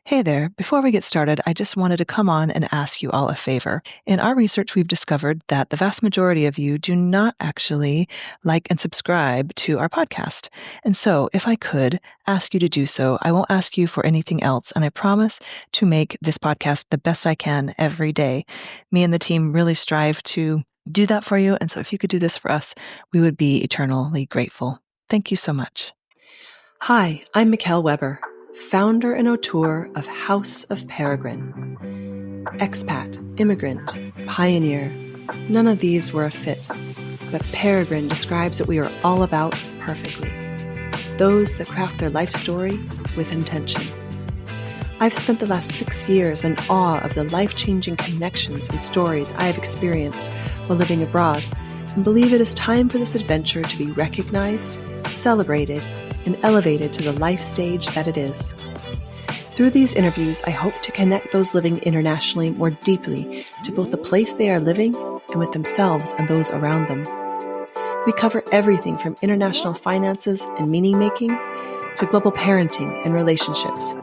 Hey there. Before we get started, I just wanted to come on and ask you all a favor. In our research, we've discovered that the vast majority of you do not actually like and subscribe to our podcast. And so, if I could ask you to do so, I won't ask you for anything else. And I promise to make this podcast the best I can every day. Me and the team really strive to do that for you. And so, if you could do this for us, we would be eternally grateful. Thank you so much. Hi, I'm Mickelle Weber, founder and auteur of House of Peregrine. Expat, immigrant, pioneer, none of these were a fit, but Peregrine describes what we are all about perfectly. Those that craft their life story with intention. I've spent the last 6 years in awe of the life-changing connections and stories I have experienced while living abroad, and believe it is time for this adventure to be recognized, celebrated, and elevated to the life stage that it is. Through these interviews, I hope to connect those living internationally more deeply to both the place they are living and with themselves and those around them. We cover everything from international finances and meaning-making to global parenting and relationships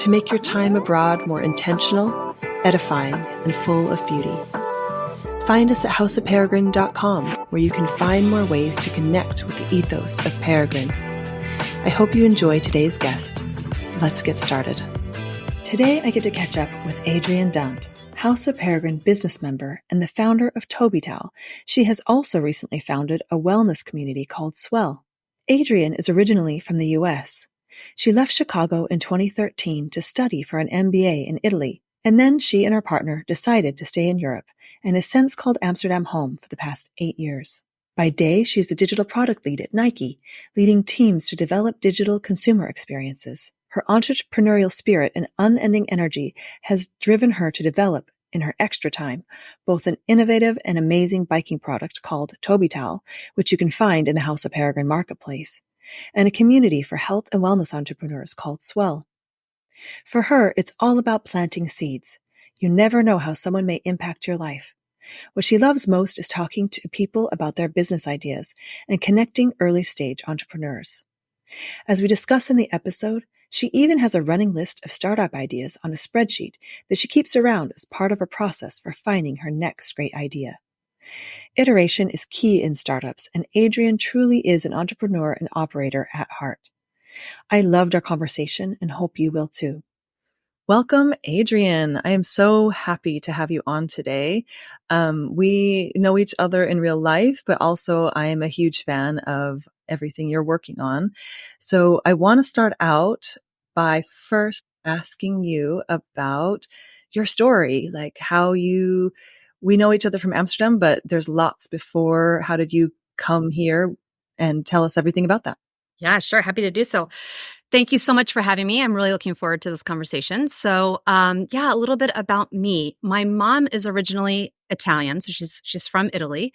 to make your time abroad more intentional, edifying, and full of beauty. Find us at houseofperegrine.com, where you can find more ways to connect with the ethos of Peregrine. I hope you enjoy today's guest. Let's get started. Today, I get to catch up with Adrienne Dant, House of Peregrine business member and the founder of Tobi Towels. She has also recently founded a wellness community called Swell. Adrienne is originally from the U.S. She left Chicago in 2013 to study for an MBA in Italy, and then she and her partner decided to stay in Europe and has since called Amsterdam home for the past 8 years. By day, she's a digital product lead at Nike, leading teams to develop digital consumer experiences. Her entrepreneurial spirit and unending energy has driven her to develop, in her extra time, both an innovative and amazing biking product called Tobi Towels, which you can find in the House of Peregrine marketplace, and a community for health and wellness entrepreneurs called Swell. For her, it's all about planting seeds. You never know how someone may impact your life. What she loves most is talking to people about their business ideas and connecting early-stage entrepreneurs. As we discuss in the episode, she even has a running list of startup ideas on a spreadsheet that she keeps around as part of her process for finding her next great idea. Iteration is key in startups, and Adrienne truly is an entrepreneur and operator at heart. I loved our conversation and hope you will too. Welcome, Adrienne. I am so happy to have you on today. We know each other in real life, but also I am a huge fan of everything you're working on. So I want to start out by first asking you about your story, like we know each other from Amsterdam, but there's lots before. How did you come here? And tell us everything about that. Yeah, sure. Happy to do so. Thank you so much for having me. I'm really looking forward to this conversation. So, a little bit about me. My mom is originally Italian, so she's from Italy.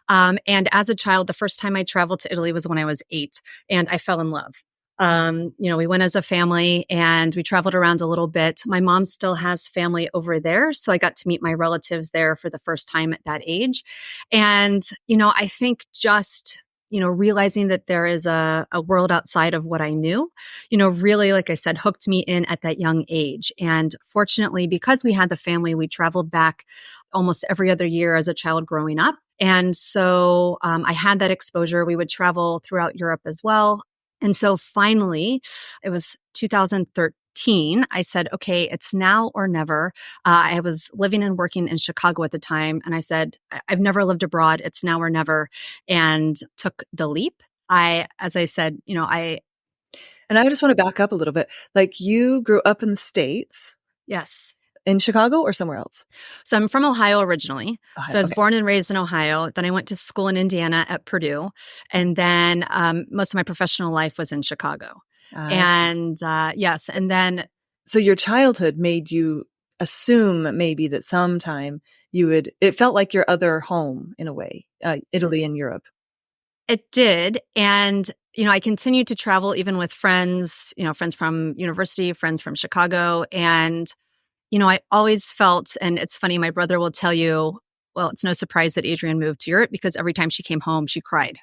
And as a child, the first time I traveled to Italy was when I was 8, and I fell in love. We went as a family and we traveled around a little bit. My mom still has family over there, so I got to meet my relatives there for the first time at that age. And, I think just realizing that there is a world outside of what I knew, really, like I said, hooked me in at that young age. And fortunately, because we had the family, we traveled back almost every other year as a child growing up. And so I had that exposure. We would travel throughout Europe as well. And so finally, it was 2013. I said, okay, it's now or never. I was living and working in Chicago at the time. And I said, I've never lived abroad. It's now or never. And took the leap. As I said, And I just want to back up a little bit. Like, you grew up in the States. Yes. In Chicago or somewhere else? So I'm from Ohio originally. Ohio, so I was born and raised in Ohio. Then I went to school in Indiana at Purdue. And then most of my professional life was in Chicago. Yes. And then. So your childhood made you assume maybe that sometime it felt like your other home in a way, Italy and Europe. It did. And, I continued to travel even with friends, friends from university, friends from Chicago. And, I always felt, and it's funny, my brother will tell you, well, it's no surprise that Adrienne moved to Europe because every time she came home, she cried,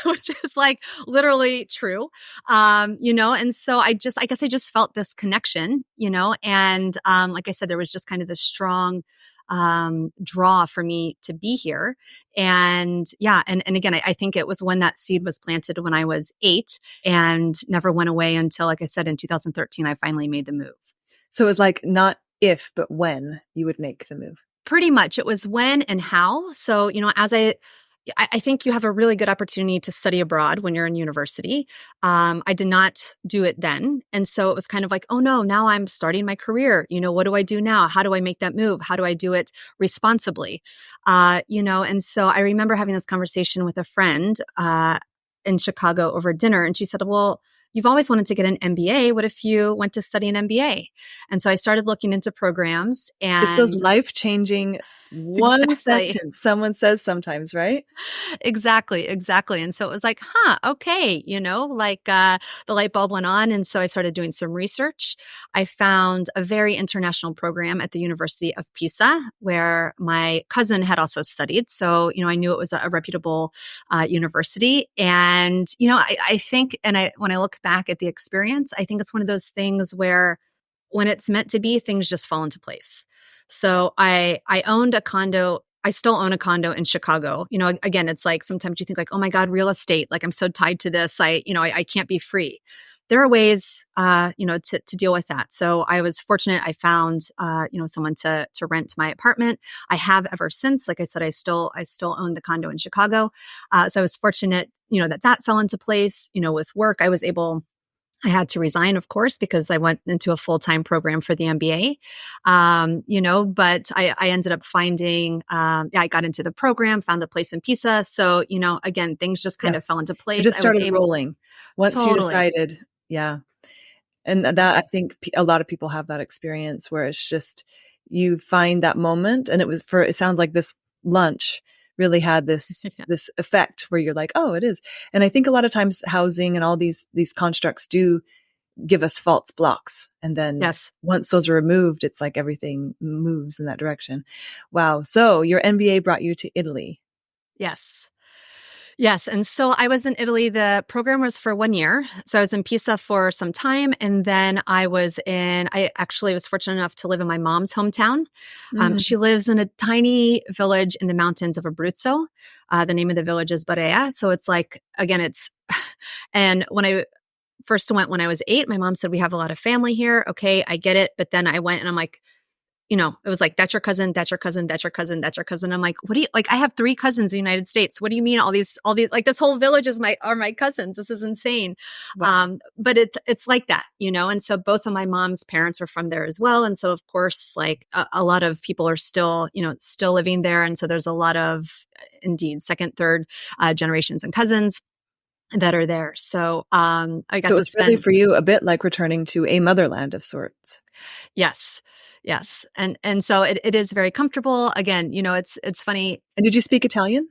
which is like literally true. And so I guess I just felt this connection, and like I said, there was just kind of this strong draw for me to be here. And yeah, and again, I think it was when that seed was planted when I was 8 and never went away until, like I said, in 2013, I finally made the move. So it was like not if, but when you would make the move. Pretty much. It was when and how. So, as I think you have a really good opportunity to study abroad when you're in university. I did not do it then. And so it was kind of like, oh no, now I'm starting my career. What do I do now? How do I make that move? How do I do it responsibly? And so I remember having this conversation with a friend in Chicago over dinner. And she said, well, you've always wanted to get an MBA. What if you went to study an MBA? And so I started looking into programs, and it's those life-changing one Exactly. sentence someone says sometimes, right? Exactly. And so it was like, okay, the light bulb went on. And so I started doing some research. I found a very international program at the University of Pisa where my cousin had also studied. So, I knew it was a reputable university. And, I think, when I look back at the experience, I think it's one of those things where when it's meant to be, things just fall into place. So I owned a condo. I still own a condo in Chicago. Again, it's like sometimes you think like, oh my God, real estate. Like I'm so tied to this. I can't be free. There are ways, to deal with that. So I was fortunate. I found, someone to rent my apartment. I have ever since. Like I said, I still own the condo in Chicago. So I was fortunate, that fell into place. With work, I had to resign, of course, because I went into a full-time program for the MBA, but I ended up finding, I got into the program, found a place in Pisa. So, again, things just kind of fell into place. It just started rolling once you decided. Yeah. And that, I think a lot of people have that experience where it's just, you find that moment, and it sounds like this lunch really had this effect where you're like, oh, it is. And I think a lot of times housing and all these constructs do give us false blocks. And then once those are removed, it's like everything moves in that direction. Wow. So your MBA brought you to Italy. Yes. And so I was in Italy. The program was for 1 year. So I was in Pisa for some time. And then I actually was fortunate enough to live in my mom's hometown. She lives in a tiny village in the mountains of Abruzzo. The name of the village is Barea. So it's like, again, and when I first went when I was 8, my mom said, we have a lot of family here. Okay, I get it. But then I went and I'm like, it was like, that's your cousin, that's your cousin, that's your cousin, that's your cousin. I'm like, what do you, like, I have 3 cousins in the United States. What do you mean all these, like this whole village are my cousins. This is insane. Wow. But it's like that, and so both of my mom's parents were from there as well. And so of course, like a lot of people are still living there. And so there's a lot of indeed second, third generations and cousins that are there. So I got so it's really for you a bit like returning to a motherland of sorts. Yes. And so it is very comfortable. Again, it's funny. And did you speak Italian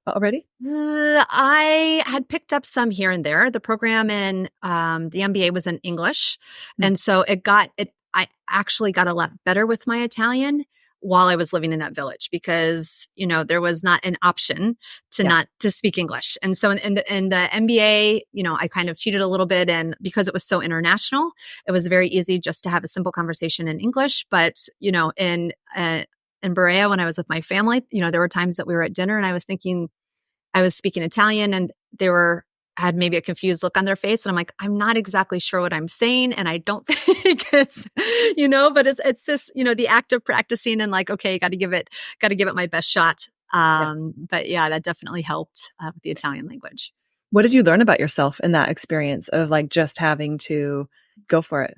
already? I had picked up some here and there. The program in the MBA was in English. And so I actually got a lot better with my Italian while I was living in that village because, there was not an option to not to speak English. And so in the MBA, I kind of cheated a little bit. And because it was so international, it was very easy just to have a simple conversation in English. But, in Berea, when I was with my family, there were times that we were at dinner and I was thinking I was speaking Italian and they had maybe a confused look on their face. And I'm like, I'm not exactly sure what I'm saying. And I don't think it's, but it's just, the act of practicing and like, okay, got to give it my best shot. But yeah, that definitely helped with the Italian language. What did you learn about yourself in that experience of like just having to go for it?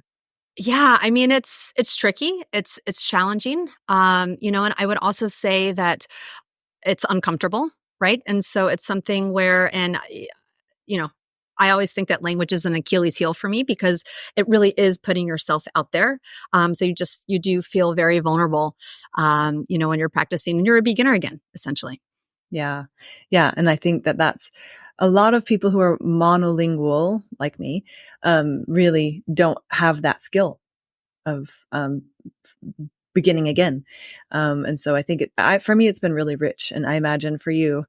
Yeah, I mean, it's tricky. It's challenging. And I would also say that it's uncomfortable, right? And so it's something where, I always think that language is an Achilles heel for me because it really is putting yourself out there. So you do feel very vulnerable, when you're practicing and you're a beginner again, essentially. Yeah. Yeah. And I think that that's a lot of people who are monolingual like me, really don't have that skill of, beginning again. And so I think for me, it's been really rich. And I imagine for you,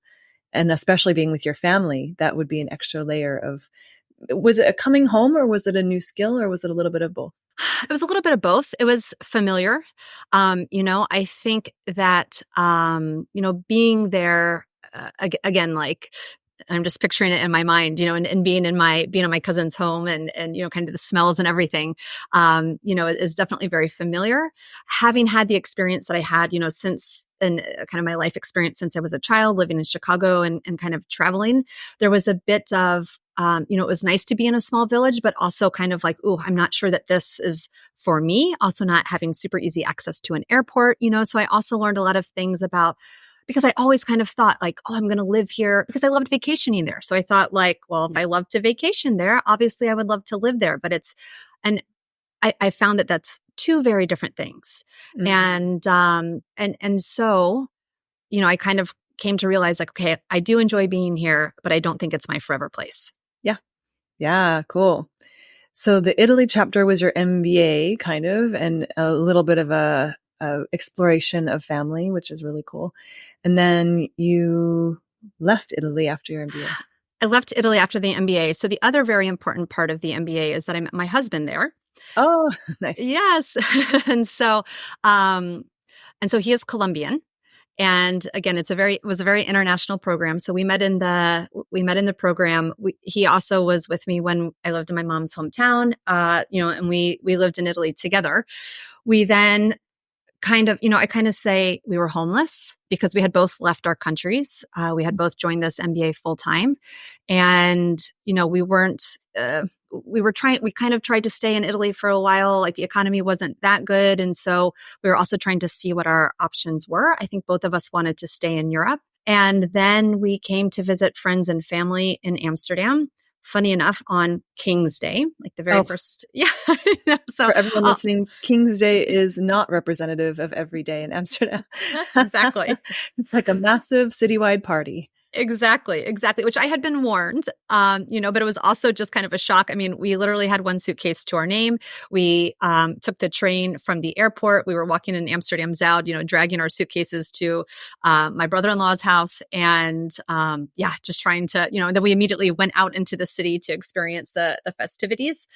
and especially being with your family, that would be an extra layer of, was it a coming home, or was it a new skill, or was it a little bit of both? It was a little bit of both. It was familiar. I think that, being there, again, like, I'm just picturing it in my mind, and being in my cousin's home and, kind of the smells and everything, is definitely very familiar. Having had the experience that I had, since, and kind of my life experience since I was a child living in Chicago and kind of traveling, there was a bit of, it was nice to be in a small village, but also kind of like, oh, I'm not sure that this is for me. Also not having super easy access to an airport, so I also learned a lot of things about, because I always kind of thought like, oh, I'm going to live here because I loved vacationing there. So I thought like, well, if I love to vacation there, obviously I would love to live there. But and I found that that's two very different things. Mm-hmm. And so, I kind of came to realize like, okay, I do enjoy being here, but I don't think it's my forever place. Yeah. Yeah. Cool. So the Italy chapter was your MBA kind of, and a little bit of a exploration of family, which is really cool. And then you left Italy after your MBA. I left Italy after the MBA. So the other very important part of the MBA is that I met my husband there. Oh, nice. Yes. and so he is Colombian. And again, it was a very international program. So we met in the program. He also was with me when I lived in my mom's hometown, and we lived in Italy together. We then kind of, I kind of say we were homeless because we had both left our countries. We had both joined this MBA full time, and we weren't. We kind of tried to stay in Italy for a while. Like the economy wasn't that good, and so we were also trying to see what our options were. I think both of us wanted to stay in Europe, and then we came to visit friends and family in Amsterdam. Funny enough, on King's Day, like the very first, yeah. So for everyone listening, King's Day is not representative of every day in Amsterdam. Exactly. It's like a massive citywide party. Exactly. Which I had been warned, but it was also just kind of a shock. I mean, we literally had one suitcase to our name. We took the train from the airport. We were walking in Amsterdam Zuid, dragging our suitcases to my brother-in-law's house, and just trying to, then we immediately went out into the city to experience the festivities.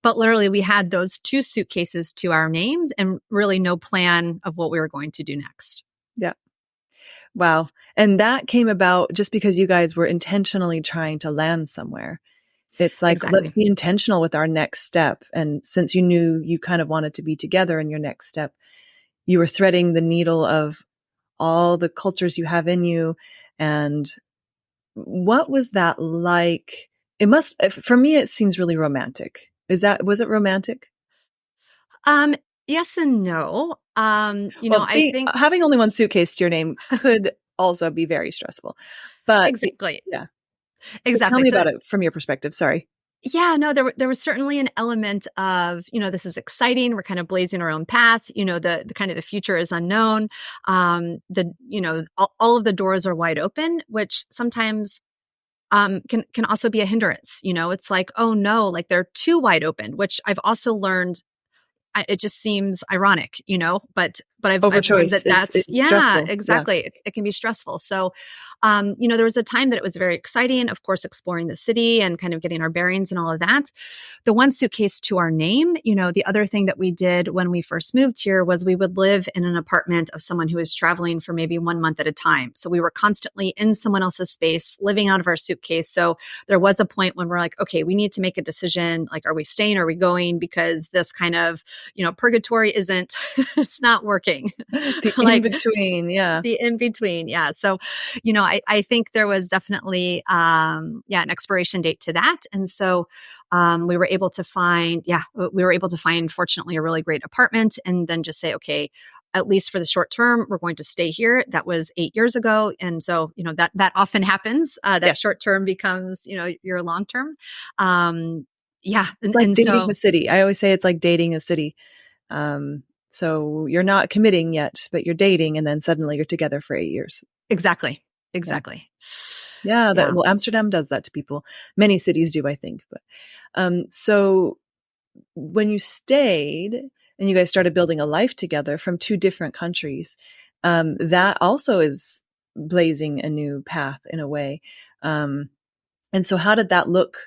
But literally, we had those two suitcases to our names and really no plan of what we were going to do next. Yeah. Wow. And that came about just because you guys were intentionally trying to land somewhere. It's like, Exactly. Let's be intentional with our next step. And since you knew you kind of wanted to be together in your next step, you were threading the needle of all the cultures you have in you. And what was that like? For me, it seems really romantic. Was it romantic? Yes and no. I think having only one suitcase to your name could also be very stressful. But exactly. Yeah. Exactly. So tell me about it from your perspective. Sorry. Yeah, no, there was certainly an element of, this is exciting. We're kind of blazing our own path. The kind of the future is unknown. All of the doors are wide open, which sometimes can also be a hindrance. It's like, oh no, like they're too wide open, which I've also learned. It just seems ironic, but I've learned that's it's stressful. Exactly. Yeah. It can be stressful. So, there was a time that it was very exciting, of course, exploring the city and kind of getting our bearings and all of that. The one suitcase to our name, the other thing that we did when we first moved here was we would live in an apartment of someone who was traveling for maybe 1 month at a time. So we were constantly in someone else's space, living out of our suitcase. So there was a point when we're like, okay, we need to make a decision. Like, are we staying? Are we going? Because this kind of, purgatory isn't, it's not working. The in-between, yeah. The in-between, yeah. So, I think there was definitely, an expiration date to that. And so we were able to find, fortunately, a really great apartment, and then just say, okay, at least for the short term, we're going to stay here. That was 8 years ago. And so, that often happens. Short term becomes, your long term. It's like dating a city. I always say it's like dating a city. So you're not committing yet, but you're dating, and then suddenly you're together for 8 years. Exactly. Yeah. Well, Amsterdam does that to people. Many cities do, I think. But so when you stayed, and you guys started building a life together from two different countries. That also is blazing a new path in a way. And so how did that look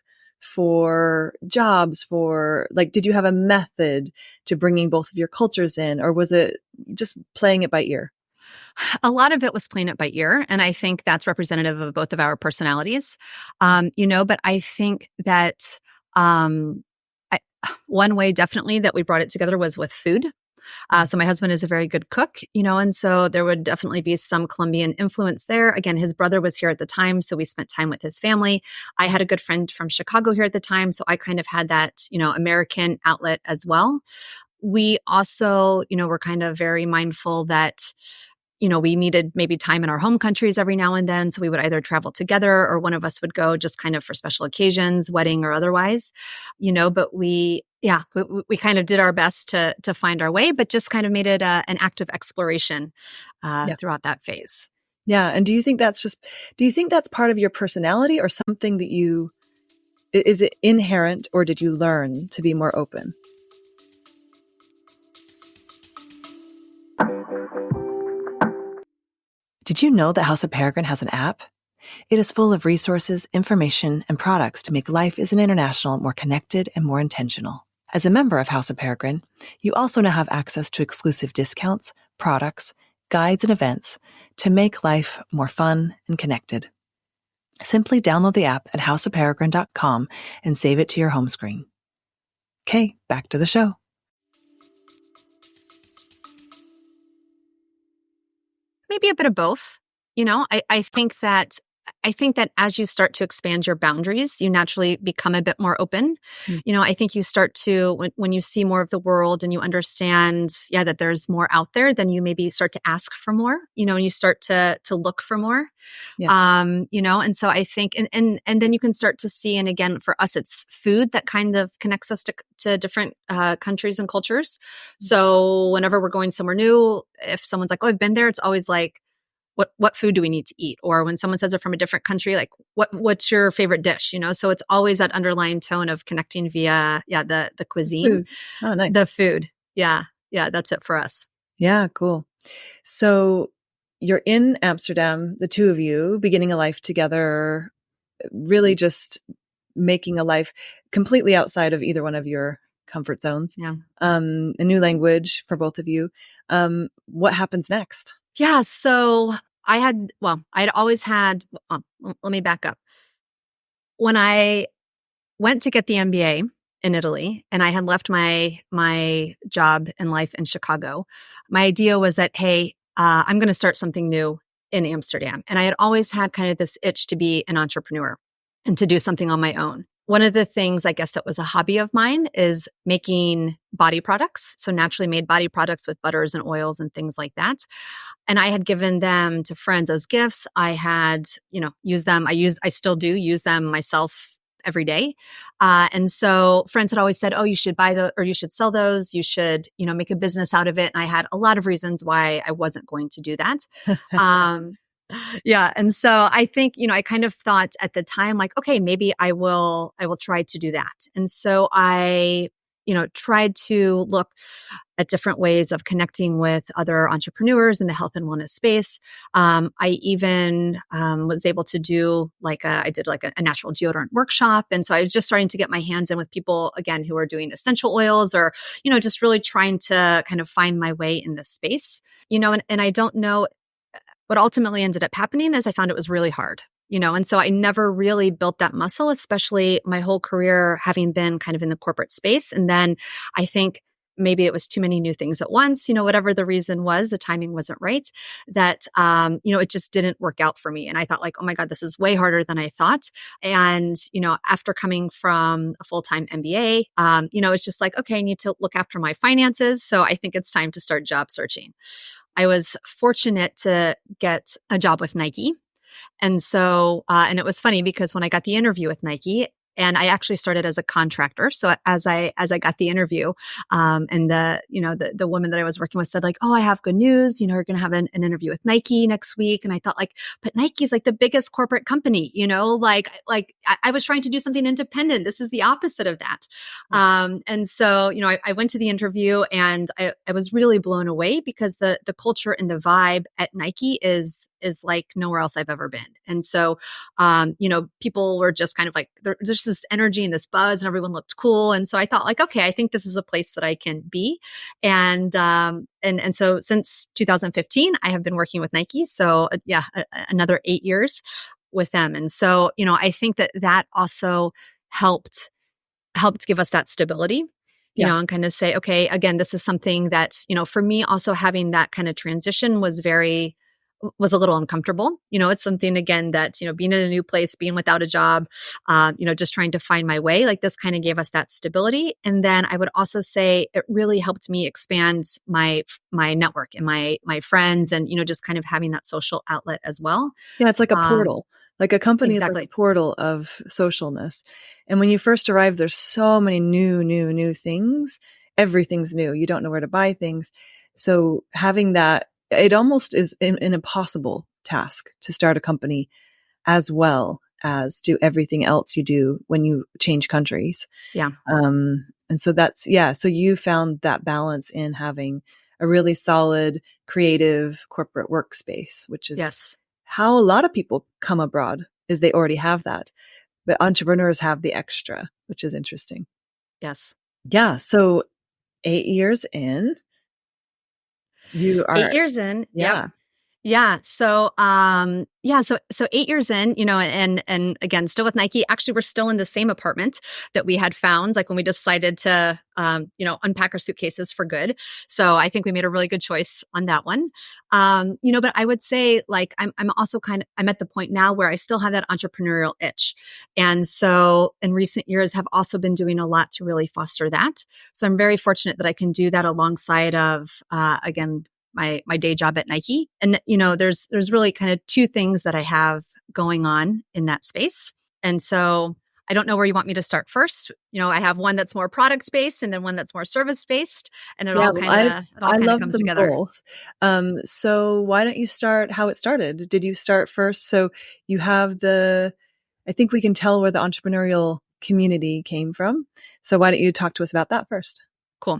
for jobs, did you have a method to bringing both of your cultures in, or was it just playing it by ear? A lot of it was playing it by ear. And I think that's representative of both of our personalities, but I think that one way definitely that we brought it together was with food. So my husband is a very good cook, and so there would definitely be some Colombian influence there. Again, his brother was here at the time, so we spent time with his family. I had a good friend from Chicago here at the time, so I kind of had that, American outlet as well. We also, were kind of very mindful that we needed maybe time in our home countries every now and then. So we would either travel together or one of us would go just kind of for special occasions, wedding or otherwise, but we kind of did our best to find our way, but just kind of made it an active exploration throughout that phase. Yeah. And do you think that's part of your personality, or something that is it inherent, or did you learn to be more open? Did you know that House of Peregrine has an app? It is full of resources, information, and products to make life as an international more connected and more intentional. As a member of House of Peregrine, you also now have access to exclusive discounts, products, guides, and events to make life more fun and connected. Simply download the app at houseofperegrine.com and save it to your home screen. Okay, back to the show. Maybe a bit of both. I think that as you start to expand your boundaries, you naturally become a bit more open. I think you start to, when you see more of the world and you understand, that there's more out there, then you maybe start to ask for more, and you start to look for more. Yeah. And so I think, and then you can start to see, and again, for us, it's food that kind of connects us to different countries and cultures. So whenever we're going somewhere new, if someone's like, oh, I've been there, it's always like, what food do we need to eat? Or when someone says they're from a different country, like what's your favorite dish? So it's always that underlying tone of connecting via the cuisine. Food. Oh, nice. The food. Yeah. That's it for us. Yeah, cool. So you're in Amsterdam, the two of you, beginning a life together, really just making a life completely outside of either one of your comfort zones. Yeah. A new language for both of you. What happens next? Yeah. So I'd always had, let me back up. When I went to get the MBA in Italy and I had left my job and life in Chicago, my idea was that, hey, I'm going to start something new in Amsterdam. And I had always had kind of this itch to be an entrepreneur and to do something on my own. One of the things, I guess, that was a hobby of mine is making body products. So naturally made body products with butters and oils and things like that. And I had given them to friends as gifts. I had, used them. I still do use them myself every day. And so friends had always said, oh, you should buy those, or you should sell those. You should, make a business out of it. And I had a lot of reasons why I wasn't going to do that. Yeah. And so I think, I kind of thought at the time, like, okay, maybe I will try to do that. And so I, tried to look at different ways of connecting with other entrepreneurs in the health and wellness space. I even was able to do I did a natural deodorant workshop. And so I was just starting to get my hands in with people, again, who are doing essential oils or, just really trying to kind of find my way in this space, and I don't know. What ultimately ended up happening is I found it was really hard, and so I never really built that muscle, especially my whole career having been kind of in the corporate space. And then I think maybe it was too many new things at once, whatever the reason was, the timing wasn't right, that, it just didn't work out for me. And I thought oh my God, this is way harder than I thought. And, after coming from a full-time MBA, it's just okay, I need to look after my finances. So I think it's time to start job searching. I was fortunate to get a job with Nike. And so, and it was funny because when I got the interview with Nike, And I actually started as a contractor. So as I got the interview, and the woman that I was working with said like, "Oh, I have good news. We're going to have an interview with Nike next week." And I thought like, but Nike's like the biggest corporate company, I was trying to do something independent. This is the opposite of that. And so, I went to the interview and I was really blown away because the culture and the vibe at Nike is like nowhere else I've ever been. And so, people were just kind of like, there's this energy and this buzz and everyone looked cool. And so I thought like, okay, I think this is a place that I can be. And so since 2015, I have been working with Nike. So another 8 years with them. And so, I think that also helped give us that stability. And kind of say, okay, again, this is something that, for me also having that kind of transition was a little uncomfortable. It's something again that, being in a new place, being without a job, just trying to find my way, like this kind of gave us that stability. And then I would also say it really helped me expand my network and my friends and, just kind of having that social outlet as well. Yeah. It's like a portal. Like a company Exactly. is like a portal of socialness. And when you first arrive, there's so many new things. Everything's new. You don't know where to buy things. So having that, it almost is an impossible task to start a company as well as do everything else you do when you change countries. Yeah. And so so you found that balance in having a really solid, creative corporate workspace, which is how a lot of people come abroad, is they already have that. But entrepreneurs have the extra, which is interesting. Yes. Yeah. So 8 years in, you are 8 years in. Yeah. Yep. Yeah. So, so 8 years in, and again, still with Nike. Actually, we're still in the same apartment that we had found, like when we decided to, unpack our suitcases for good. So I think we made a really good choice on that one. But I would say like, I'm also I'm at the point now where I still have that entrepreneurial itch. And so in recent years have also been doing a lot to really foster that. So I'm very fortunate that I can do that alongside of, again, my day job at Nike. And, there's really kind of two things that I have going on in that space. And so I don't know where you want me to start first. I have one that's more product based and then one that's more service based, and it all kind of comes together. Both. So why don't you start how it started? Did you start first? So you have I think we can tell where the entrepreneurial community came from. So why don't you talk to us about that first? Cool.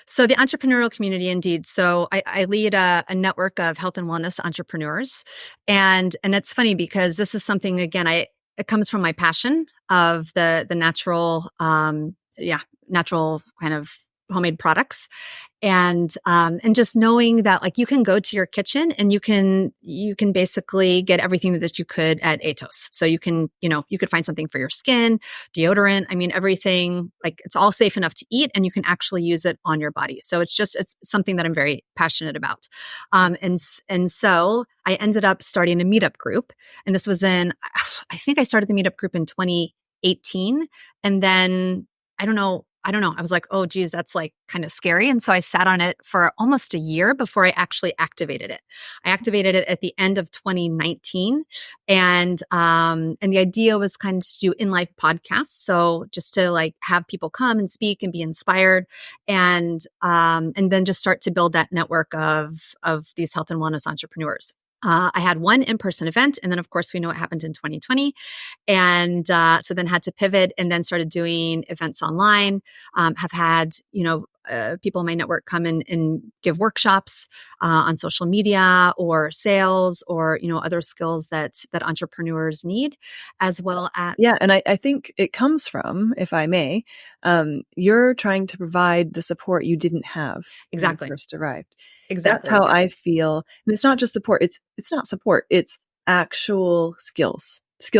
So the entrepreneurial community, indeed. So I lead a network of health and wellness entrepreneurs, and it's funny because this is something again it comes from my passion of the natural, natural kind of homemade products, and just knowing that like you can go to your kitchen and you can basically get everything that you could at Atos. So you can, you could find something for your skin, deodorant. I mean, everything, like it's all safe enough to eat and you can actually use it on your body. So it's something that I'm very passionate about. And so I ended up starting a meetup group, and this was I think I started the meetup group in 2018. And then I don't know. I was like, oh, geez, that's like kind of scary. And so I sat on it for almost a year before I actually activated it. I activated it at the end of 2019. And the idea was kind of to do in-life podcasts. So just to like have people come and speak and be inspired, and then just start to build that network of these health and wellness entrepreneurs. I had one in-person event, and then of course we know what happened in 2020. And so then had to pivot and then started doing events online, have had, people in my network come in and give workshops on social media or sales or, other skills that entrepreneurs need, as well as. Yeah. And I think it comes from, if I may, you're trying to provide the support you didn't have Exactly. when you first arrived. Exactly. That's how I feel. And it's not just support. It's not support. It's actual skill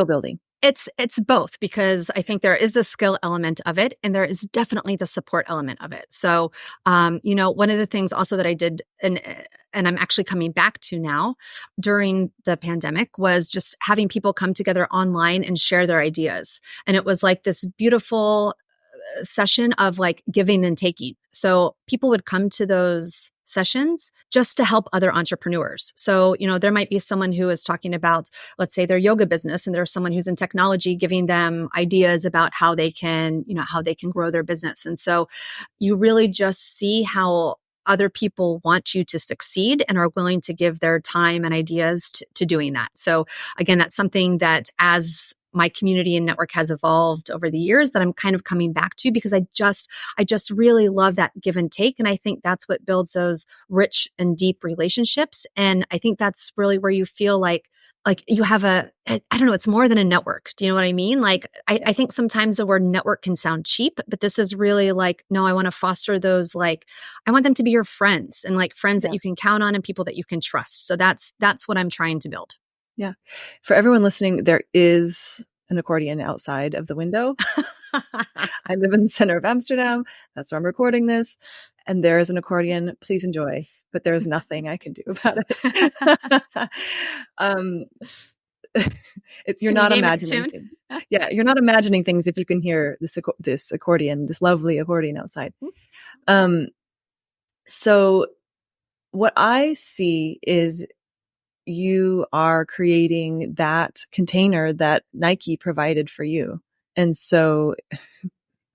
building. It's both, because I think there is the skill element of it, and there is definitely the support element of it. So, one of the things also that I did, and I'm actually coming back to now during the pandemic, was just having people come together online and share their ideas. And it was like this beautiful session of like giving and taking. So people would come to those sessions just to help other entrepreneurs. So, there might be someone who is talking about, let's say, their yoga business, and there's someone who's in technology giving them ideas about how they can grow their business. And so you really just see how other people want you to succeed and are willing to give their time and ideas to doing that. So again, that's something that as my community and network has evolved over the years that I'm kind of coming back to, because I just really love that give and take. And I think that's what builds those rich and deep relationships. And I think that's really where you feel like you have I don't know, it's more than a network. Do you know what I mean? Like, I think sometimes the word network can sound cheap, but this is really like, no, I want to foster those, like, I want them to be your friends and like friends that you can count on and people that you can trust. So that's what I'm trying to build. Yeah. For everyone listening, there is an accordion outside of the window. I live in the center of Amsterdam. That's where I'm recording this. And there is an accordion. Please enjoy. But there's nothing I can do about it. You're not imagining things. Yeah, you're not imagining things if you can hear this accordion, this lovely accordion outside. So what I see is you are creating that container that Nike provided for you. And so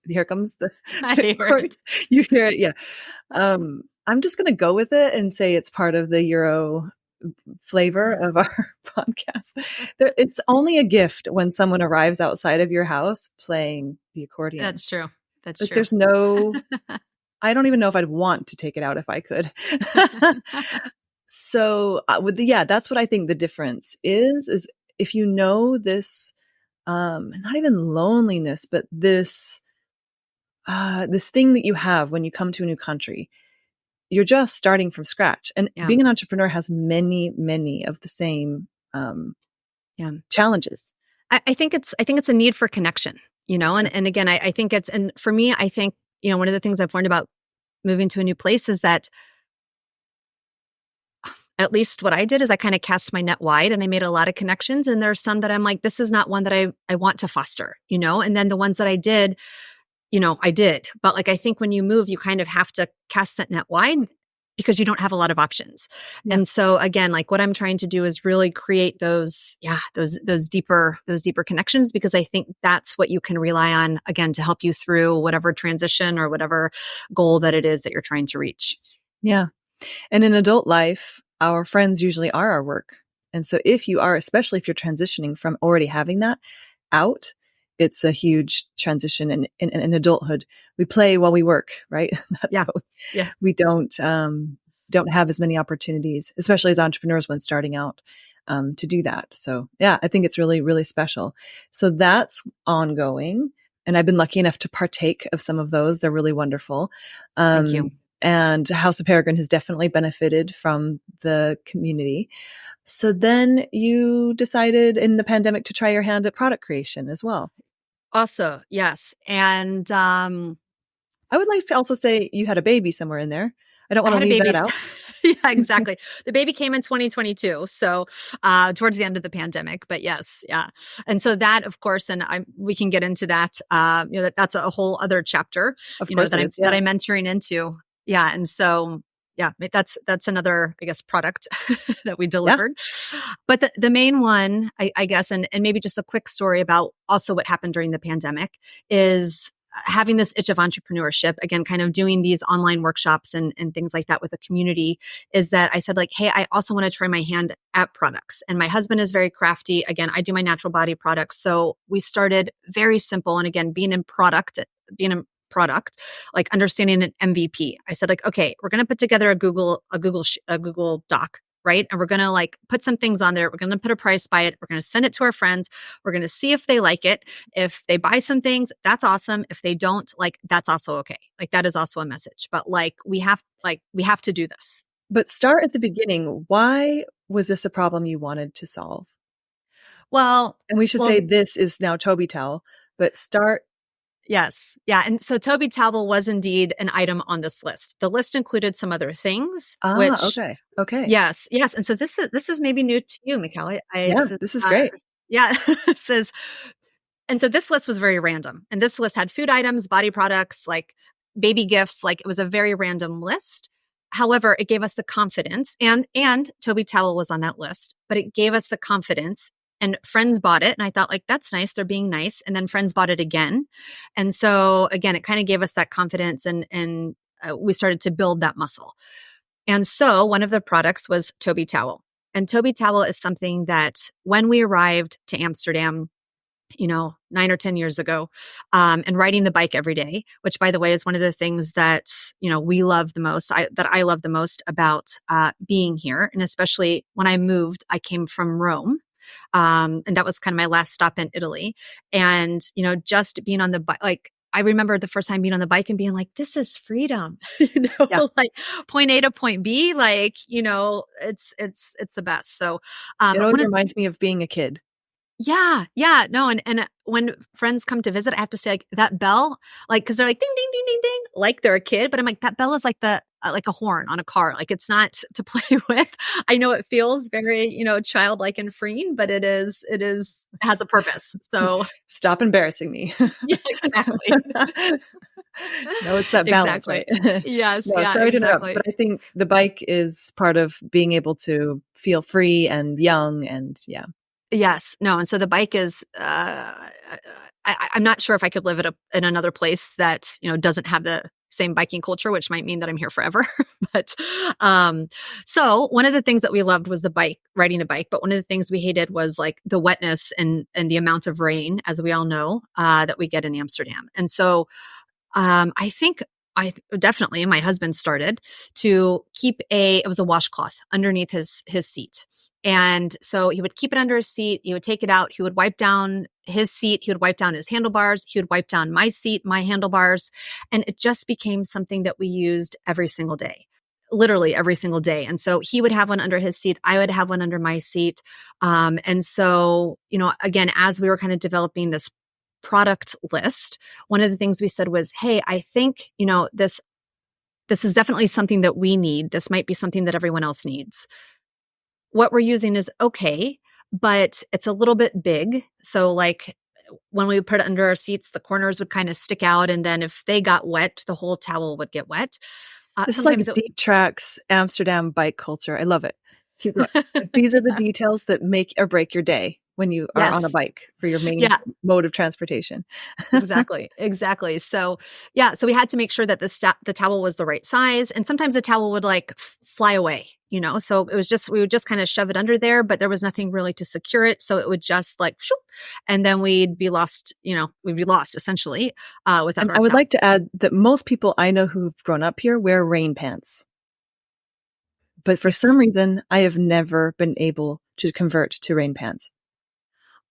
here comes the accordion. You hear it. Yeah. I'm just going to go with it and say it's part of the Euro flavor of our podcast. It's only a gift when someone arrives outside of your house playing the accordion. That's true. That's like, true. There's no, I don't even know if I'd want to take it out if I could. So that's what I think the difference is if you know this, not even loneliness, but this thing that you have when you come to a new country, you're just starting from scratch. And being an entrepreneur has many, many of the same challenges. I think it's a need for connection, and again, I think and for me, I think, one of the things I've learned about moving to a new place is that at least what I did is I kind of cast my net wide and I made a lot of connections. And there are some that I'm like, this is not one that I want to foster, and then the ones that I did, I did. But like, I think when you move, you kind of have to cast that net wide because you don't have a lot of options. Yeah. And so again, like what I'm trying to do is really create those deeper connections, because I think that's what you can rely on, again, to help you through whatever transition or whatever goal that it is that you're trying to reach. Yeah. And in adult life, our friends usually are our work. And so especially if you're transitioning from already having that out, it's a huge transition in adulthood. We play while we work, right? We don't have as many opportunities, especially as entrepreneurs when starting out, to do that. So I think it's really, really special. So that's ongoing. And I've been lucky enough to partake of some of those. They're really wonderful. Thank you. And House of Peregrine has definitely benefited from the community. So then you decided in the pandemic to try your hand at product creation as well. Also, yes. And I would like to also say you had a baby somewhere in there. I don't want to leave that out. Yeah, exactly. The baby came in 2022. So towards the end of the pandemic, but yes. Yeah. And so that, of course, and we can get into that, that's a whole other chapter, that I'm entering into. Yeah. And so, that's another, I guess, product that we delivered. Yeah. But the main one, I guess, and maybe just a quick story about also what happened during the pandemic is having this itch of entrepreneurship, again, kind of doing these online workshops and things like that with the community, is that I said, like, hey, I also want to try my hand at products. And my husband is very crafty. Again, I do my natural body products. So we started very simple. And again, being in product, like understanding an MVP. I said, like, okay, we're going to put together a Google Doc, right? And we're going to like put some things on there. We're going to put a price by it. We're going to send it to our friends. We're going to see if they like it. If they buy some things, that's awesome. If they don't, like, that's also okay. Like, that is also a message. But like, we have to do this. But start at the beginning. Why was this a problem you wanted to solve? Well, and we should say this is now Tobi Towel, but start. Yes. Yeah. And so Tobi Towel was indeed an item on this list. The list included some other things. Okay. Yes. And so this is maybe new to you, Mickelle. This is great. Yeah. And so this list was very random. And this list had food items, body products, like baby gifts. Like, it was a very random list. However, it gave us the confidence, and Tobi Towel was on that list, but it gave us the confidence, and friends bought it. And I thought, like, that's nice. They're being nice. And then friends bought it again. And so again, it kind of gave us that confidence, and we started to build that muscle. And so one of the products was Tobi Towel. And Tobi Towel is something that when we arrived to Amsterdam, 9 or 10 years ago, and riding the bike every day, which, by the way, is one of the things that, we love the most, that I love the most about being here. And especially when I moved, I came from Rome. And that was kind of my last stop in Italy. And, just being on the bike, like, I remember the first time being on the bike and being like, this is freedom, like point A to point B, like, it's the best. So, it always reminds me of being a kid. Yeah. No. And when friends come to visit, I have to say, like, that bell, like, cause they're like, ding, ding, ding, ding, ding, like they're a kid, but I'm like, that bell is like like a horn on a car. Like, it's not to play with. I know it feels very, childlike and freeing, but it has a purpose. So stop embarrassing me. Yeah, exactly. No, it's that balance, exactly. Right? Yes. No, yeah, sorry exactly. to interrupt, but I think the bike is part of being able to feel free and young, and yeah. Yes. No. And so the bike is, I'm not sure if I could live in another place that, doesn't have the same biking culture, which might mean that I'm here forever. But, so one of the things that we loved was riding the bike. But one of the things we hated was like the wetness and the amount of rain, as we all know, that we get in Amsterdam. And so, I think definitely my husband started to keep it was a washcloth underneath his seat. And so he would keep it under his seat. He would take it out. He would wipe down his seat. He would wipe down his handlebars. He would wipe down my seat, my handlebars. And it just became something that we used every single day, literally every single day. And so he would have one under his seat. I would have one under my seat. And so, again, as we were kind of developing this product list, one of the things we said was, hey, I think, this is definitely something that we need. This might be something that everyone else needs. What we're using is okay, but it's a little bit big. So like when we put it under our seats, the corners would kind of stick out. And then if they got wet, the whole towel would get wet. This is like deep tracks Amsterdam bike culture. I love it. These are the details that make or break your day when you are on a bike for your main mode of transportation. Exactly. So so we had to make sure that the towel was the right size. And sometimes the towel would like fly away, so it was we would just kind of shove it under there, but there was nothing really to secure it. So it would just like, shoop, and then we'd be lost essentially without and I would like to add that most people I know who've grown up here wear rain pants. But for some reason, I have never been able to convert to rain pants.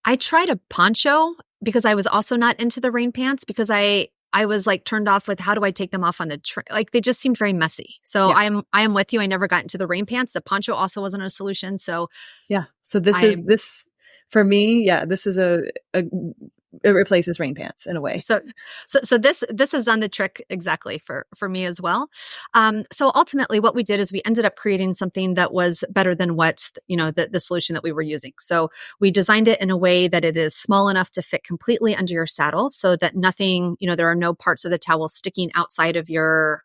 I tried a poncho because I was also not into the rain pants because I was like turned off with how do I take them off on the train? Like they just seemed very messy. So I am with you. I never got into the rain pants. The poncho also wasn't a solution. So So this for me. Yeah, this is it replaces rain pants in a way. So this has done the trick exactly for me as well. So ultimately what we did is we ended up creating something that was better than what, the solution that we were using. So we designed it in a way that it is small enough to fit completely under your saddle so that nothing, there are no parts of the towel sticking outside of your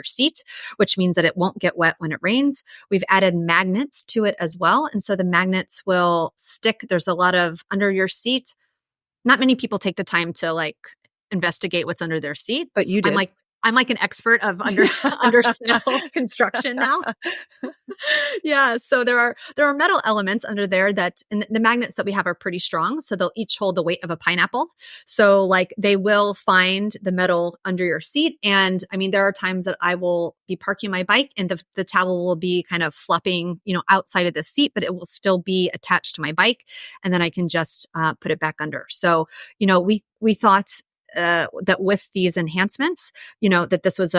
seat, which means that it won't get wet when it rains. We've added magnets to it as well. And so the magnets will stick. There's a lot of under your seat. Not many people take the time to like investigate what's under their seat. But you did. I'm like an expert of under saddle construction now. So there are metal elements under there and the magnets that we have are pretty strong. So they'll each hold the weight of a pineapple. So like they will find the metal under your seat. And I mean, there are times that I will be parking my bike and the towel will be kind of flopping, outside of the seat, but it will still be attached to my bike. And then I can just put it back under. So, we thought that with these enhancements, that this was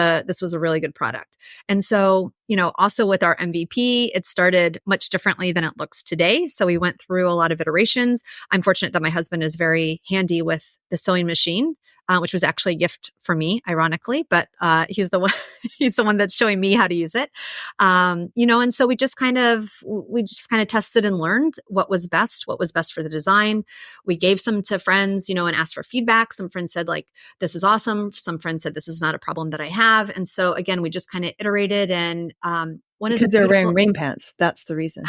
a really good product. And so Also with our MVP, it started much differently than it looks today. So we went through a lot of iterations. I'm fortunate that my husband is very handy with the sewing machine, which was actually a gift for me, ironically, but he's the one, he's the one that's showing me how to use it. And so we just kind of tested and learned what was best for the design. We gave some to friends, and asked for feedback. Some friends said like, this is awesome. Some friends said, this is not a problem that I have. And so again, we just kind of iterated and because they're wearing rain pants. That's the reason.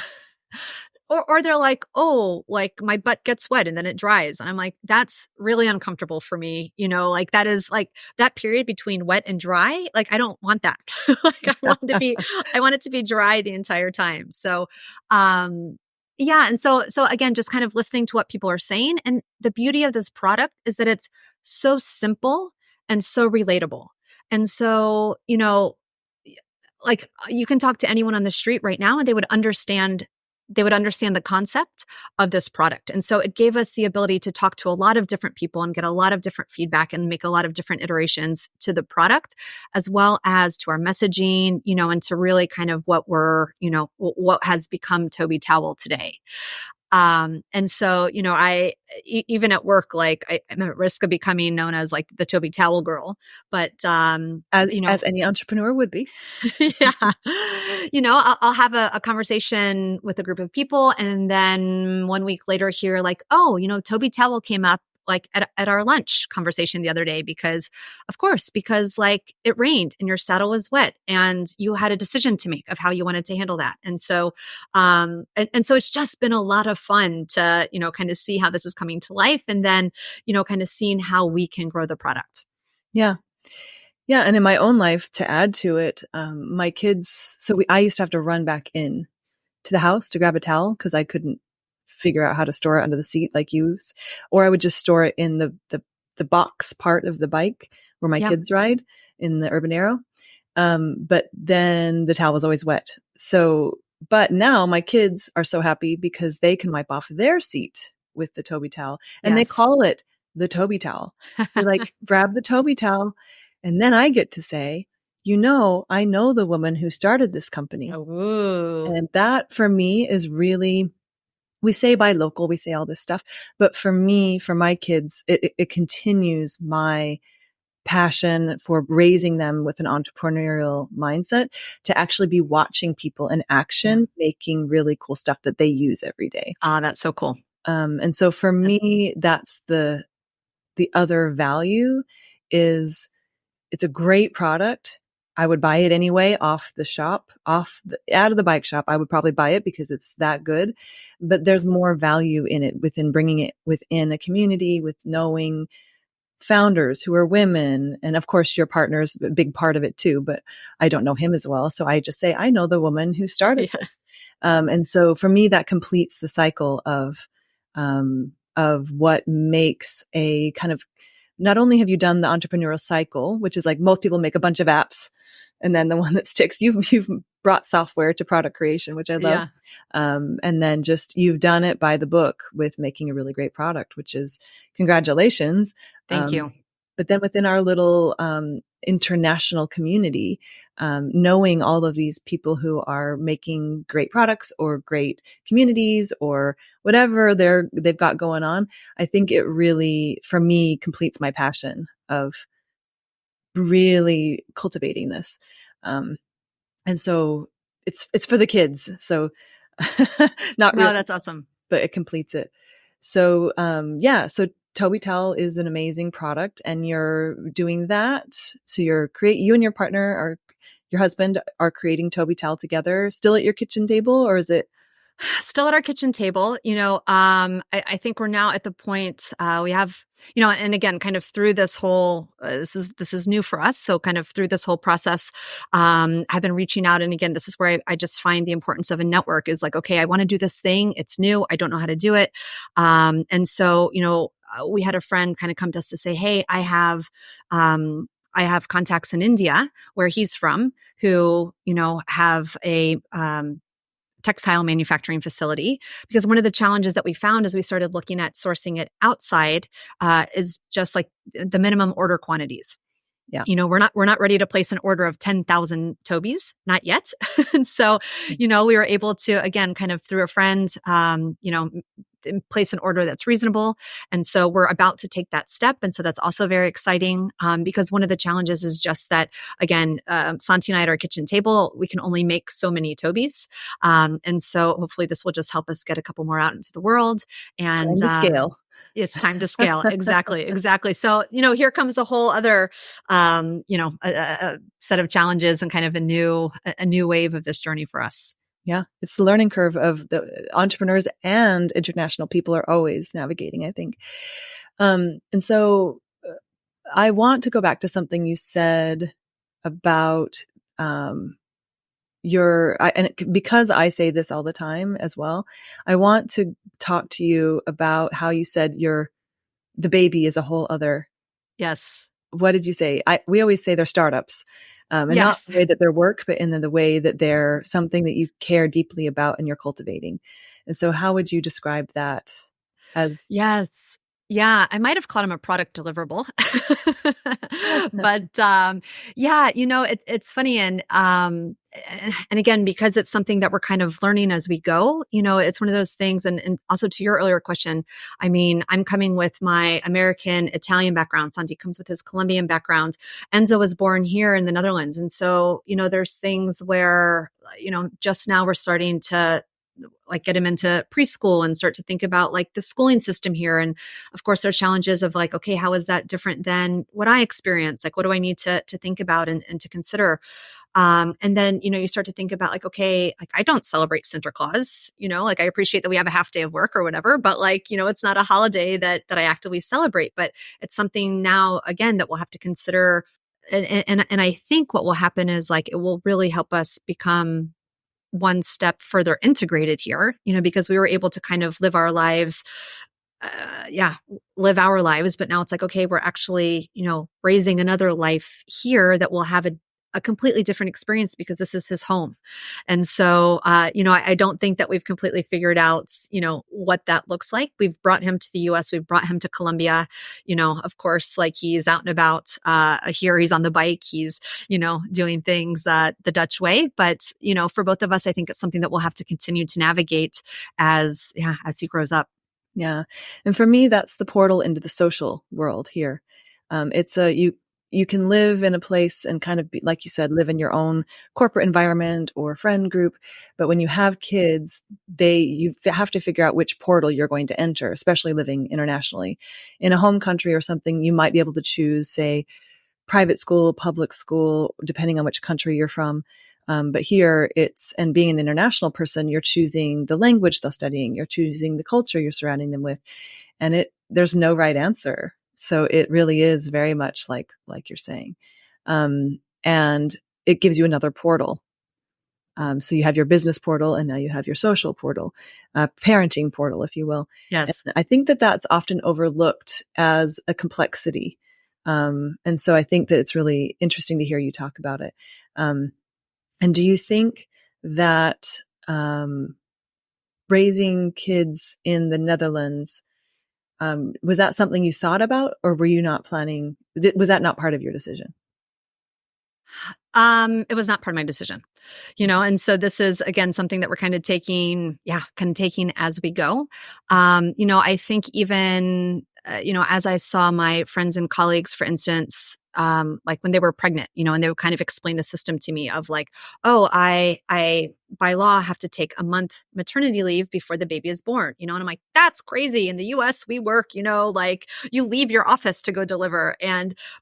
Or they're like, oh, like my butt gets wet and then it dries. And I'm like, that's really uncomfortable for me. Like that is like that period between wet and dry. Like, I don't want that. Like I want it to be dry the entire time. So, yeah. And so again, just kind of listening to what people are saying. And the beauty of this product is that it's so simple and so relatable. And so, like you can talk to anyone on the street right now and they would understand the concept of this product. And so it gave us the ability to talk to a lot of different people and get a lot of different feedback and make a lot of different iterations to the product, as well as to our messaging, and to really kind of what what has become Tobi Towel today. And so, even at work, like I'm at risk of becoming known as like the Tobi Towel girl, but, as any entrepreneur would be. Yeah. I'll have a conversation with a group of people and then 1 week later hear like, oh, Tobi Towel came up like at our lunch conversation the other day because like it rained and your saddle was wet and you had a decision to make of how you wanted to handle that. And so, and so it's just been a lot of fun to, kind of see how this is coming to life and then, kind of seeing how we can grow the product. Yeah. Yeah. And in my own life, to add to it, my kids, I used to have to run back in to the house to grab a towel because I couldn't figure out how to store it under the seat like you, or I would just store it in the box part of the bike where my kids ride in the urban arrow. But then the towel was always wet. But now my kids are so happy because they can wipe off their seat with the Tobi towel and they call it the Tobi towel. They're like, grab the Tobi towel. And then I get to say, I know the woman who started this company. Oh. And that for me is really, we say buy local, we say all this stuff, but for me, for my kids, it continues my passion for raising them with an entrepreneurial mindset to actually be watching people in action, making really cool stuff that they use every day. That's so cool. And so for me, that's the other value is it's a great product. I would buy it anyway off the shop, out of the bike shop. I would probably buy it because it's that good, but there's more value in it within bringing it within a community with knowing founders who are women. And of course your partner's a big part of it too, but I don't know him as well. So I just say, I know the woman who started this. And so for me, that completes the cycle of what makes a kind of, not only have you done the entrepreneurial cycle, which is like most people make a bunch of apps and then the one that sticks, you've brought software to product creation, which I love. Yeah. And then just, you've done it by the book with making a really great product, which is congratulations. Thank you. But then within our little, international community, knowing all of these people who are making great products or great communities or whatever they've got going on, I think it really, for me, completes my passion of really cultivating this. And so it's for the kids. So not really, that's awesome, but it completes it. So, so Tobi Towel is an amazing product and you're doing that. So you and your partner your husband are creating Tobi Towel together still at your kitchen table, or is it? Still at our kitchen table. I think we're now at the point, we have, and again, kind of through this whole, this is new for us. So kind of through this whole process, I've been reaching out. And again, this is where I just find the importance of a network is like, okay, I want to do this thing. It's new. I don't know how to do it. And so, we had a friend kind of come to us to say, hey, I have contacts in India where he's from who, have a, textile manufacturing facility, because one of the challenges that we found as we started looking at sourcing it outside is just like the minimum order quantities. Yeah. We're not ready to place an order of 10,000 Tobis, not yet. And so, we were able to, again, kind of through a friend, place an order that's reasonable. And so we're about to take that step. And so that's also very exciting because one of the challenges is just that, again, Santi and I at our kitchen table, we can only make so many Tobis. And so hopefully this will just help us get a couple more out into the world. And it's time to scale. It's time to scale. Exactly. So, here comes a whole other, a set of challenges and kind of a new wave of this journey for us. Yeah, it's the learning curve of the entrepreneurs and international people are always navigating, I think. And so I want to go back to something you said about because I say this all the time as well, I want to talk to you about how you said the baby is a whole other. Yes. What did you say? We always say they're startups. And yes. Not the way that they're work, but in the way that they're something that you care deeply about and you're cultivating. And so how would you describe that as? Yes. Yeah, I might have called him a product deliverable, but it's funny, and again, because it's something that we're kind of learning as we go. It's one of those things, and also to your earlier question, I mean, I'm coming with my American Italian background. Santi comes with his Colombian background. Enzo was born here in the Netherlands, and so there's things where just now we're starting to get him into preschool and start to think about the schooling system here. And of course there's challenges of okay, how is that different than what I experienced? What do I need to think about and to consider? And then, you start to think about okay, I don't celebrate Santa Claus, I appreciate that we have a half day of work or whatever, but it's not a holiday that I actively celebrate, but it's something now again, that we'll have to consider. And I think what will happen is it will really help us become one step further integrated here, because we were able to kind of live our lives. But now it's okay, we're actually, raising another life here that will have a completely different experience because this is his home. And so, I don't think that we've completely figured out, what that looks like. We've brought him to the US, we've brought him to Colombia, of course, he's out and about, here, he's on the bike, he's, doing things, the Dutch way. But, for both of us, I think it's something that we'll have to continue to navigate as he grows up. Yeah. And for me, that's the portal into the social world here. You can live in a place and kind of be, like you said, live in your own corporate environment or friend group. But when you have kids, you have to figure out which portal you're going to enter, especially living internationally. In a home country or something, you might be able to choose, say, private school, public school, depending on which country you're from. But here and being an international person, you're choosing the language they're studying, you're choosing the culture you're surrounding them with. And there's no right answer. So it really is very much like you're saying. And it gives you another portal. So you have your business portal and now you have your social portal, parenting portal, if you will. Yes. And I think that that's often overlooked as a complexity. And so I think that it's really interesting to hear you talk about it. And do you think that raising kids in the Netherlands, was that something you thought about, or were you not planning? Was that not part of your decision? It was not part of my decision, and so this is again something that we're kind of taking as we go. I think even as I saw my friends and colleagues, for instance, when they were pregnant, and they would kind of explain the system to me of I by law have to take a month maternity leave before the baby is born, and I'm like, that's crazy. In the US, we work, you leave your office to go deliver.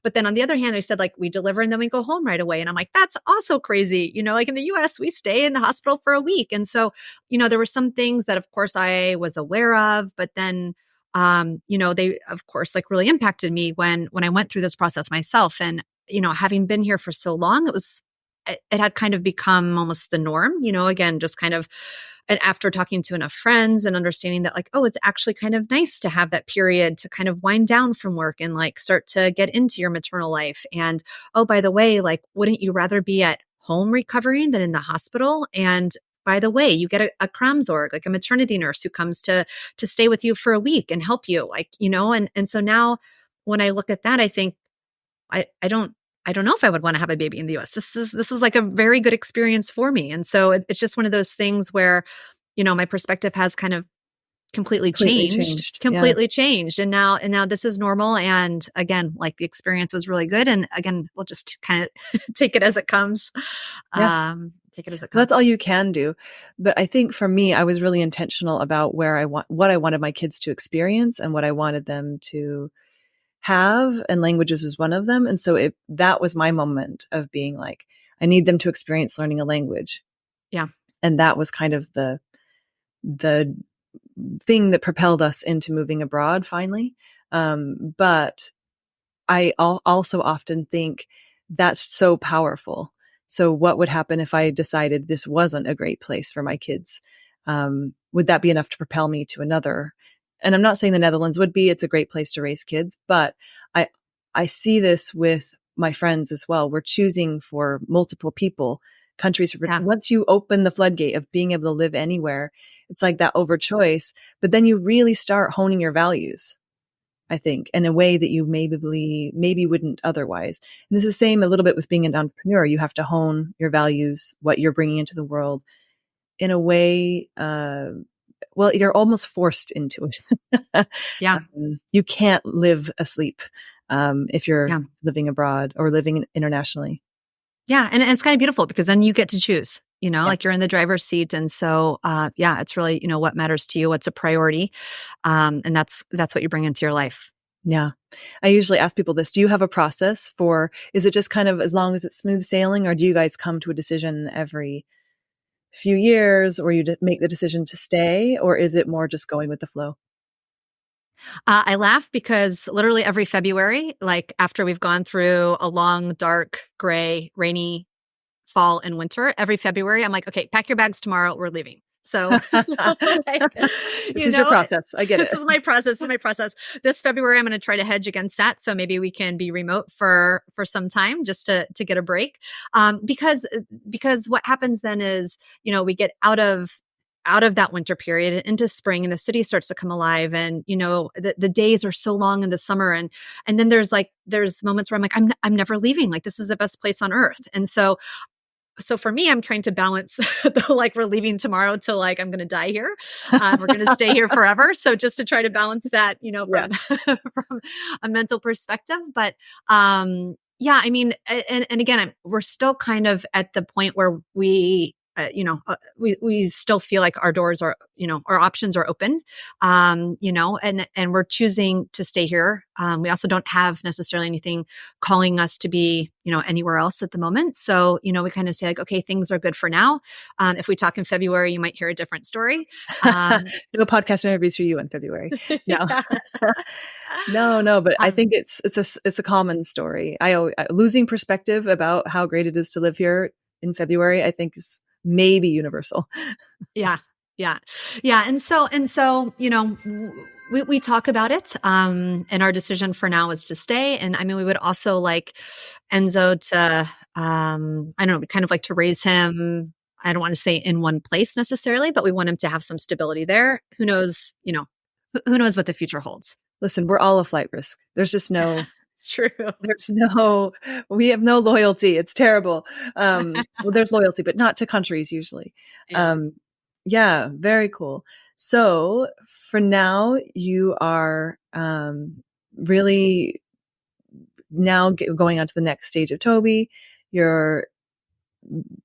But then on the other hand, they said we deliver and then we go home right away. And I'm like, that's also crazy. In the US, we stay in the hospital for a week. And so, there were some things that of course I was aware of, but then they of course really impacted me when I went through this process myself. And, having been here for so long, it had kind of become almost the norm, again, just kind of, and after talking to enough friends and understanding that it's actually kind of nice to have that period to kind of wind down from work and start to get into your maternal life. And, oh, by the way, wouldn't you rather be at home recovering than in the hospital? And by the way, you get a Kramzorg, a maternity nurse who comes to stay with you for a week and help you, and so now when I look at that, I think I I don't know if I would want to have a baby in the US. This was like a very good experience for me. And so it's just one of those things where, my perspective has kind of completely changed. And now this is normal. And again, like the experience was really good. And again, we'll just kind of take it as it comes. Take it as it comes. That's all you can do. But I think for me, I was really intentional about what I wanted my kids to experience and what I wanted them to have, and languages was one of them. And so that was my moment of being like, I need them to experience learning a language. Yeah. And that was kind of the thing that propelled us into moving abroad finally. But I also often think that's so powerful. So what would happen if I decided this wasn't a great place for my kids? Would that be enough to propel me to another? And I'm not saying the Netherlands would be, it's a great place to raise kids, but I see this with my friends as well. We're choosing for multiple people, countries. Once you open the floodgate of being able to live anywhere, it's like that over choice, but then you really start honing your values, I think, in a way that you maybe wouldn't otherwise. And this is the same a little bit with being an entrepreneur. You have to hone your values, what you're bringing into the world in a way, well, you're almost forced into it. Yeah. You can't live asleep if you're living abroad or living internationally. Yeah. And it's kind of beautiful because then you get to choose, like you're in the driver's seat. And so, it's really, what matters to you, what's a priority. And that's what you bring into your life. Yeah. I usually ask people this. Do you have a process is it just kind of as long as it's smooth sailing, or do you guys come to a decision every few years, or you make the decision to stay, or is it more just going with the flow? I laugh because literally every February, like after we've gone through a long, dark, gray, rainy fall and winter, every February, I'm like, okay, pack your bags tomorrow. We're leaving. So this is your process. I get it. This is my process. This February, I'm going to try to hedge against that. So maybe we can be remote for some time just to get a break. Because what happens then is, we get out of that winter period and into spring, and the city starts to come alive, and the days are so long in the summer, and then there's moments where I'm like, I'm never leaving. Like, this is the best place on earth. And so for me, I'm trying to balance like we're leaving tomorrow till like I'm going to die here. We're going to stay here forever. So just to try to balance that, from a mental perspective. But I mean, and again, we're still kind of at the point where we still feel like our doors are, our options are open, and we're choosing to stay here. We also don't have necessarily anything calling us to be, anywhere else at the moment. So, we kind of say like, okay, things are good for now. If we talk in February, you might hear a different story. Do a podcast interviews for you in February. No, no, but I think it's a common story. Losing perspective about how great it is to live here in February, I think is maybe universal. Yeah. And so, we talk about it. And our decision for now is to stay. And I mean, we would also like Enzo to, I don't know, kind of like to raise him. I don't want to say in one place necessarily, but we want him to have some stability there. Who knows, who knows what the future holds? Listen, we're all a flight risk. There's just no, it's true. We have no loyalty. It's terrible. Well, there's loyalty, but not to countries usually. Yeah. Very cool. So for now, you are really now going on to the next stage of Tobi. You're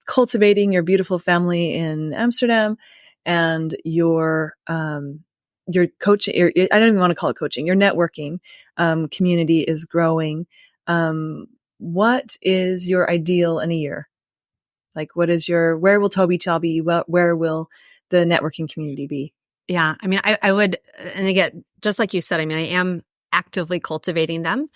cultivating your beautiful family in Amsterdam, and your coaching, I don't even want to call it coaching, your networking community is growing. What is your ideal in a year? Like, where will Tobi be? Where will the networking community be? Yeah. I mean, I would, and again, just like you said, I mean, I am actively cultivating them.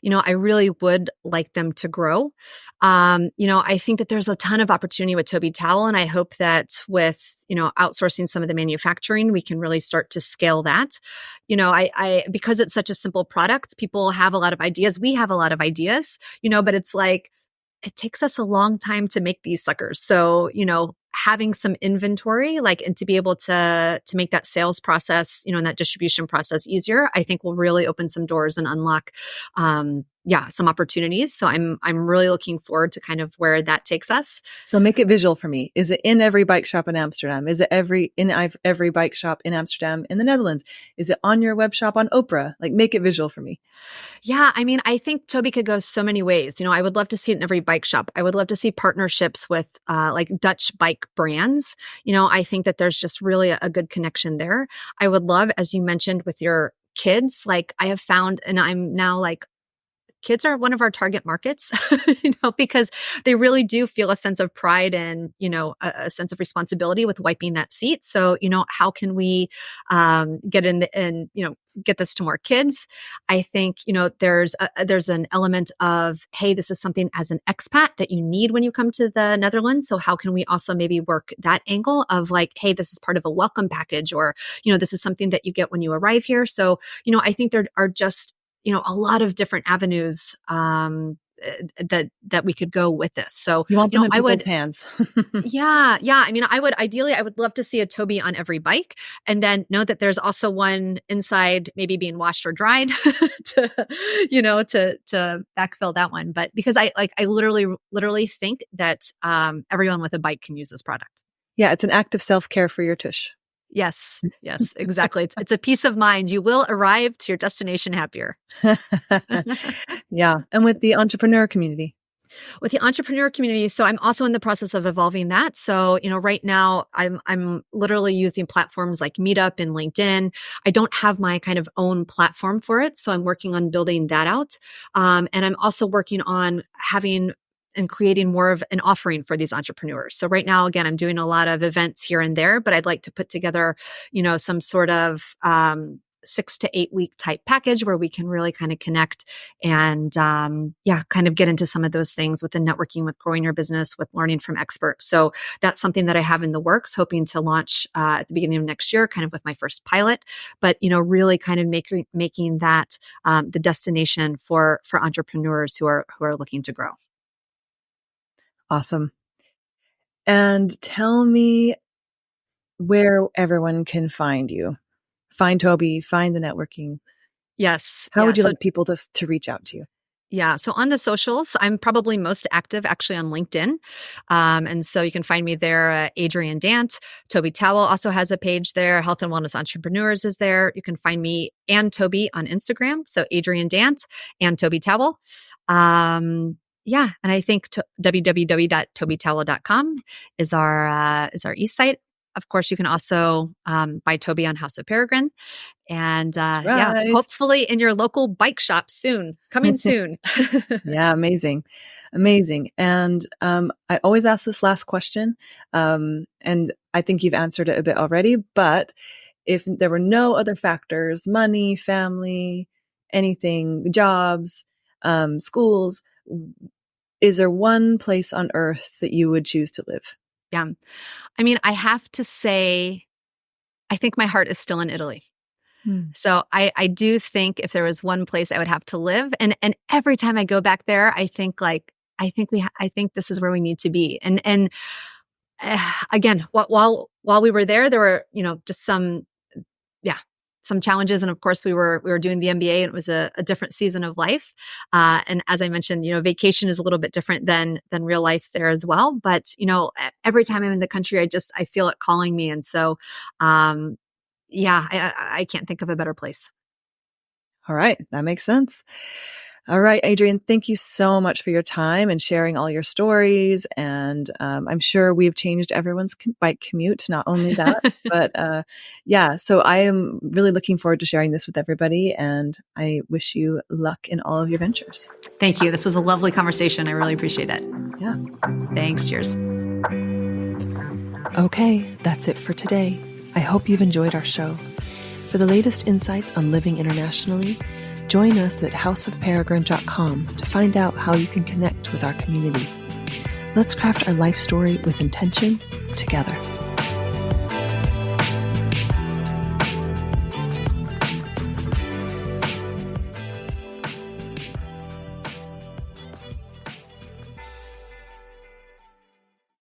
I really would like them to grow. I think that there's a ton of opportunity with Tobi Towel, and I hope that with, outsourcing some of the manufacturing, we can really start to scale that. Because it's such a simple product, people have a lot of ideas. We have a lot of ideas, but it's like, it takes us a long time to make these suckers. So, having some inventory, and to be able to make that sales process, and that distribution process easier, I think will really open some doors and unlock, some opportunities. So I'm really looking forward to kind of where that takes us. So make it visual for me. Is it in every bike shop in Amsterdam? Is it in every bike shop in Amsterdam in the Netherlands? Is it on your web shop on Oprah? Like, make it visual for me. Yeah, I mean, I think Tobi could go so many ways. I would love to see it in every bike shop. I would love to see partnerships with like Dutch bike brands. I think that there's just really a good connection there. I would love, as you mentioned, with your kids, like I have found, and I'm now like, kids are one of our target markets, because they really do feel a sense of pride and, a sense of responsibility with wiping that seat. So, how can we get in and, get this to more kids? I think, there's an element of, hey, this is something as an expat that you need when you come to the Netherlands. So how can we also maybe work that angle of like, hey, this is part of a welcome package, or, this is something that you get when you arrive here. So, I think there are just, a lot of different avenues that we could go with this. So, you want them in people's hands. Yeah. I mean, I would love to see a Tobi on every bike, and then know that there's also one inside, maybe being washed or dried to backfill that one. But because I literally think that everyone with a bike can use this product. Yeah. It's an act of self-care for your tush. Yes, exactly. It's a peace of mind. You will arrive to your destination happier. Yeah. And with the entrepreneur community. With the entrepreneur community, so I'm also in the process of evolving that. So, right now I'm literally using platforms like Meetup and LinkedIn. I don't have my kind of own platform for it, so I'm working on building that out. And I'm also working on having and creating more of an offering for these entrepreneurs. So right now, again, I'm doing a lot of events here and there, but I'd like to put together, some sort of 6 to 8 week type package where we can really kind of connect and, kind of get into some of those things with the networking, with growing your business, with learning from experts. So that's something that I have in the works, hoping to launch at the beginning of next year, kind of with my first pilot, but, really kind of making that the destination for entrepreneurs who are looking to grow. Awesome. And tell me where everyone can find you. Find Tobi, find the networking. Yes. How would you like people to reach out to you? Yeah. So on the socials, I'm probably most active actually on LinkedIn. And so you can find me there. Adrienne Dant. Tobi Towels also has a page there. Health and Wellness Entrepreneurs is there. You can find me and Tobi on Instagram. So Adrienne Dant and Tobi Towels. And I think www.tobitowel.com is our e-site. Of course, you can also buy Tobi on House of Peregrine, and right. hopefully in your local bike shop soon, coming soon. Yeah, amazing. And I always ask this last question, and I think you've answered it a bit already. But if there were no other factors, money, family, anything, jobs, schools, is there one place on earth that you would choose to live? Yeah. I mean, I have to say, I think my heart is still in Italy. So I do think if there was one place I would have to live, and every time I go back there, I think this is where we need to be. And again, while we were there were, just some challenges. And of course we were doing the MBA, and it was a different season of life. And as I mentioned, vacation is a little bit different than real life there as well. But, every time I'm in the country, I feel it calling me. And so, I can't think of a better place. All right. That makes sense. All right, Adrienne, thank you so much for your time and sharing all your stories. And I'm sure we've changed everyone's bike commute. Not only that, but so I am really looking forward to sharing this with everybody. And I wish you luck in all of your ventures. Thank you. This was a lovely conversation. I really appreciate it. Yeah. Thanks. Cheers. Okay, that's it for today. I hope you've enjoyed our show. For the latest insights on living internationally, join us at houseofperegrine.com to find out how you can connect with our community. Let's craft our life story with intention together.